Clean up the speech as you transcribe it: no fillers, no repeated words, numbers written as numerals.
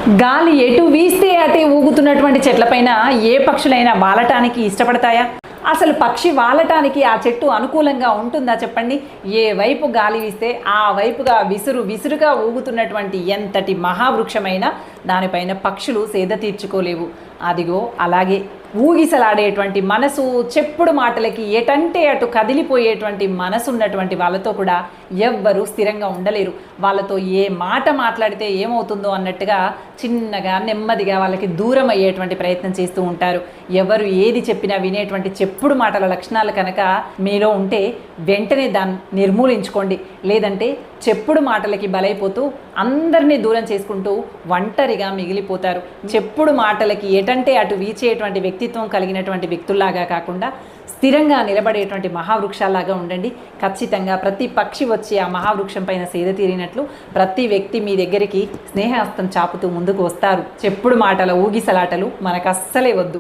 గాలి ఎటు వీస్తే అటే ఊగుతున్నటువంటి చెట్లపైన ఏ పక్షులైనా వాలటానికి ఇష్టపడతాయా? అసలు పక్షి వాలటానికి ఆ చెట్టు అనుకూలంగా ఉంటుందా చెప్పండి? ఏ వైపు గాలి వీస్తే ఆ వైపుగా విసురుగా ఊగుతున్నటువంటి ఎంతటి మహావృక్షమైనా దానిపైన పక్షులు సేద తీర్చుకోలేవు. అదిగో అలాగే ఊగిసలాడేటువంటి మనసు, చెప్పుడు మాటలకి ఎటంటే అటు కదిలిపోయేటువంటి మనసు ఉన్నటువంటి వాళ్ళతో కూడా ఎవ్వరూ స్థిరంగా ఉండలేరు. వాళ్ళతో ఏ మాట మాట్లాడితే ఏమవుతుందో అన్నట్టుగా చిన్నగా నెమ్మదిగా వాళ్ళకి దూరం అయ్యేటువంటి ప్రయత్నం చేస్తూ ఉంటారు. ఎవరు ఏది చెప్పినా వినేటువంటి చెప్పుడు మాటల లక్షణాలు కనుక మీలో ఉంటే వెంటనే దాన్ని నిర్మూలించుకోండి. లేదంటే చెప్పుడు మాటలకి బలైపోతూ అందరినీ దూరం చేసుకుంటూ ఒంటరిగా మిగిలిపోతారు. చెప్పుడు మాటలకి ఎటంటే అటు వీచేటువంటి వ్యక్తిత్వం కలిగినటువంటి వ్యక్తుల్లాగా కాకుండా స్థిరంగా నిలబడేటువంటి మహావృక్షాలాగా ఉండండి. ఖచ్చితంగా ప్రతి పక్షి వచ్చి ఆ మహావృక్షం పైన సేద తీరినట్లు ప్రతి వ్యక్తి మీ దగ్గరికి స్నేహహస్తం చాపుతూ ముందుకు వస్తారు. చెప్పుడు మాటల ఊగిసలాటలు మనకు అస్సలే వద్దు.